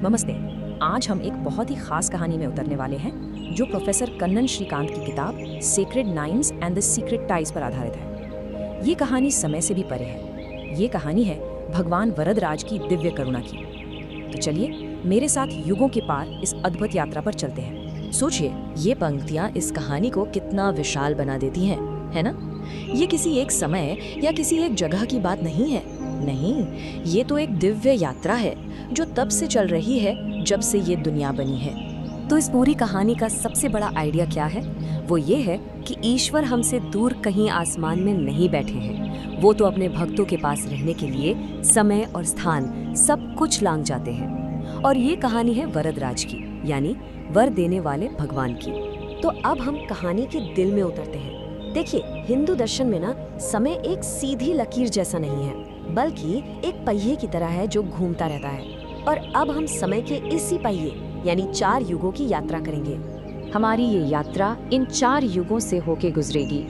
नमस्ते। आज हम एक बहुत ही खास कहानी में उतरने वाले हैं जो प्रोफेसर कन्नन श्रीकांत की किताब sacred nines and the secret ties पर आधारित है। ये कहानी समय से भी परे है। ये कहानी है भगवान वरदराज की दिव्य करुणा की। तो चलिए मेरे साथ युगों के पार इस अद्भुत यात्रा पर चलते हैं। सोचिए, ये पंक्तियां इस कहानी को कितना विशाल बना देती हैं, है ना? ये किसी एक समय या किसी एक जगह की बात नहीं है। नहीं, ये तो एक दिव्य यात्रा है जो तब से चल रही है जब से ये दुनिया बनी है। तो इस पूरी कहानी का सबसे बड़ा आइडिया क्या है? वो ये है कि ईश्वर हमसे दूर कहीं आसमान में नहीं बैठे हैं। वो तो अपने भक्तों के पास रहने के लिए समय और स्थान सब कुछ लांघ जाते हैं। और ये कहानी है वरदराज की, यानी वर देने वाले भगवान की। तो अब हम कहानी के दिल में उतरते हैं। देखिए, हिंदू दर्शन में ना समय एक सीधी लकीर जैसा नहीं है, बल्कि एक पहिए की तरह है जो घूमता रहता है। और अब हम समय के इसी पहिए यानी 4 युगों की यात्रा करेंगे। हमारी ये यात्रा इन 4 युगों से होके गुजरेगी।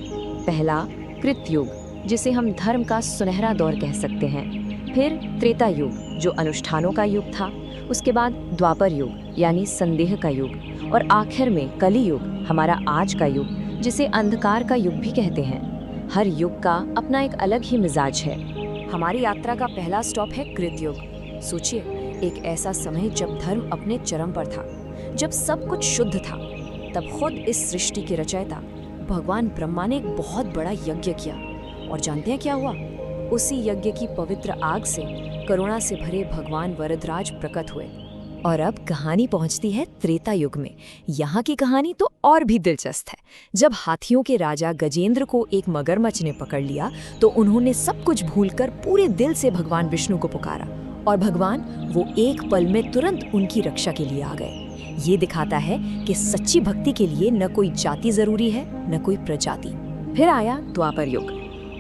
पहला कृतयुग, जिसे हम धर्म का सुनहरा दौर कह सकते हैं। फिर त्रेता युग, जो अनुष्ठानों का युग था। उसके बाद द्वापर युग, यानी संदेह का युग। और आखिर में कली युग, हमारा आज का युग, जिसे अंधकार का युग भी कहते हैं। हर युग का अपना एक अलग ही मिजाज है। हमारी यात्रा का पहला स्टॉप है कृतयुग। सोचिए, एक ऐसा समय जब धर्म अपने चरम पर था, जब सब कुछ शुद्ध था। तब खुद इस सृष्टि के रचयिता भगवान ब्रह्मा ने एक बहुत बड़ा यज्ञ किया। और जानते हैं क्या हुआ? उसी यज्ञ की पवित्र आग से करुणा से भरे भगवान वरदराज प्रकट हुए। और अब कहानी पहुंचती है त्रेता युग में। यहाँ की कहानी तो और भी दिलचस्प है। जब हाथियों के राजा गजेंद्र को एक मगरमच्छ ने पकड़ लिया तो उन्होंने सब कुछ भूलकर पूरे दिल से भगवान विष्णु को पुकारा, और भगवान वो एक पल में तुरंत उनकी रक्षा के लिए आ गए। ये दिखाता है कि सच्ची भक्ति के लिए न कोई जाति जरूरी है, न कोई प्रजाति। फिर आया द्वापर युग,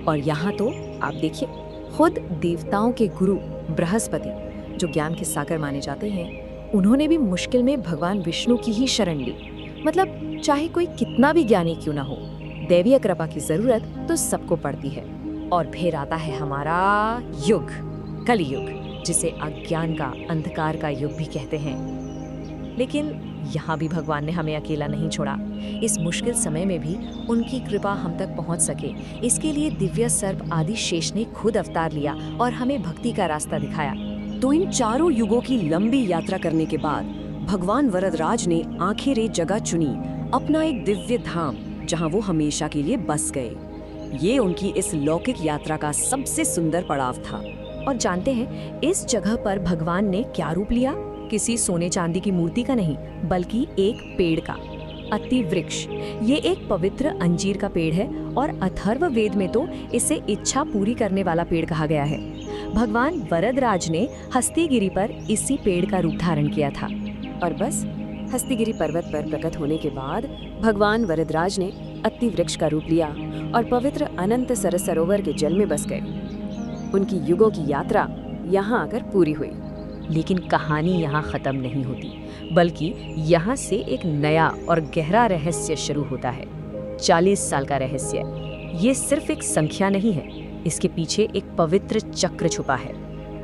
और यहाँ तो आप देखिए, खुद देवताओं के गुरु बृहस्पति, जो ज्ञान के सागर माने जाते हैं, उन्होंने भी मुश्किल में भगवान विष्णु की ही शरण ली। मतलब चाहे कोई कितना भी ज्ञानी क्यों ना हो, दैवीय कृपा की जरूरत तो सबको पड़ती है। और फिर आता है हमारा युग, कलियुग, जिसे अज्ञान का, अंधकार का युग भी कहते हैं। लेकिन यहाँ भी भगवान ने हमें अकेला नहीं छोड़ा। इस मुश्किल समय में भी उनकी कृपा हम तक पहुँच सके, इसके लिए दिव्य सर्प आदि शेष ने खुद अवतार लिया और हमें भक्ति का रास्ता दिखाया। तो इन चारों युगों की लंबी यात्रा करने के बाद भगवान वरदराज ने आखिर एक जगह चुनी, अपना एक दिव्य धाम, जहां वो हमेशा के लिए बस गए। ये उनकी इस लौकिक यात्रा का सबसे सुंदर पड़ाव था। और जानते हैं इस जगह पर भगवान ने क्या रूप लिया? किसी सोने चांदी की मूर्ति का नहीं, बल्कि एक पेड़ का, अति वृक्ष। ये एक पवित्र अंजीर का पेड़ है और अथर्व वेद में तो इसे इच्छा पूरी करने वाला पेड़ कहा गया है। भगवान वरदराज ने हस्तिगिरि पर इसी पेड़ का रूप धारण किया था। और बस हस्तिगिरि पर्वत पर प्रकट होने के बाद भगवान वरदराज ने अति वृक्ष का रूप लिया और पवित्र अनंत सरस सरोवर के जल में बस गए। उनकी युगों की यात्रा यहाँ आकर पूरी हुई। लेकिन कहानी यहाँ खत्म नहीं होती, बल्कि यहाँ से एक नया और गहरा रहस्य शुरू होता है। 40 साल का रहस्य। ये सिर्फ एक संख्या नहीं है, इसके पीछे एक पवित्र चक्र छुपा है।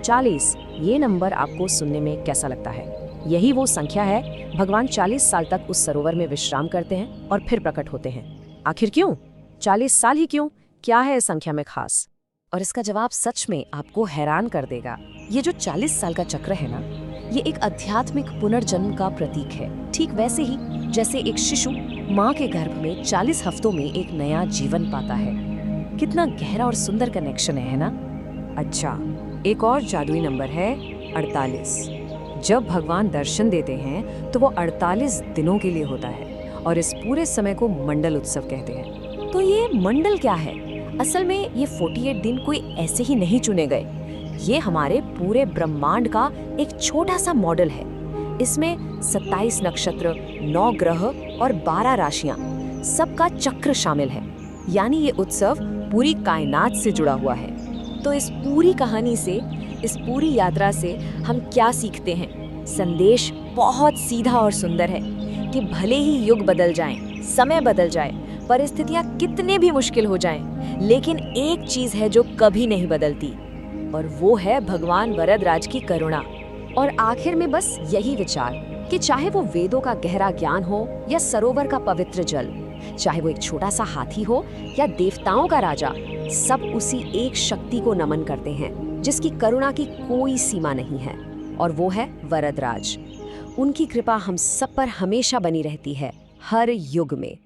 40, ये नंबर आपको सुनने में कैसा लगता है? यही वो संख्या है। भगवान 40 साल तक उस सरोवर में विश्राम करते हैं और फिर प्रकट होते हैं। आखिर क्यों 40 साल ही क्यों? क्या है इस संख्या में खास? और इसका जवाब सच में आपको हैरान कर देगा। ये जो 40 साल का चक्र है ना, ये एक आध्यात्मिक पुनर्जन्म का प्रतीक है। ठीक वैसे ही जैसे एक शिशु माँ के गर्भ में 40 हफ्तों में एक नया जीवन पाता है। कितना गहरा और सुंदर कनेक्शन है ना? अच्छा, एक और जादुई नंबर है 48। जब भगवान दर्शन देते हैं तो वो 48 दिनों के लिए होता है, और इस पूरे समय को मंडल उत्सव कहते हैं। तो ये मंडल क्या है? असल में ये 48 दिन कोई ऐसे ही नहीं चुने गए। ये हमारे पूरे ब्रह्मांड का एक छोटा सा मॉडल है। इसमें 27 नक्षत्र, 9 ग्रह और 12 राशियां, सबका चक्र शामिल है। यानी ये उत्सव पूरी कायनात से जुड़ा हुआ है। तो इस पूरी कहानी से, इस पूरी यात्रा से हम क्या सीखते हैं? संदेश बहुत सीधा और सुंदर है कि भले ही युग बदल जाएं, समय बदल जाए, परिस्थितियां कितने भी मुश्किल हो जाएं, लेकिन एक चीज है जो कभी नहीं बदलती, और वो है भगवान वरदराज की करुणा और आखिर में बस यही विचार कि चाहे वो वेदों का गहरा ज्ञान हो या सरोवर का पवित्र जल, चाहे वो एक छोटा सा हाथी हो या देवताओं का राजा, सब उसी एक शक्ति को नमन करते हैं जिसकी करुणा की कोई सीमा नहीं है, और वो है वरदराज। उनकी कृपा हम सब पर हमेशा बनी रहती है, हर युग में।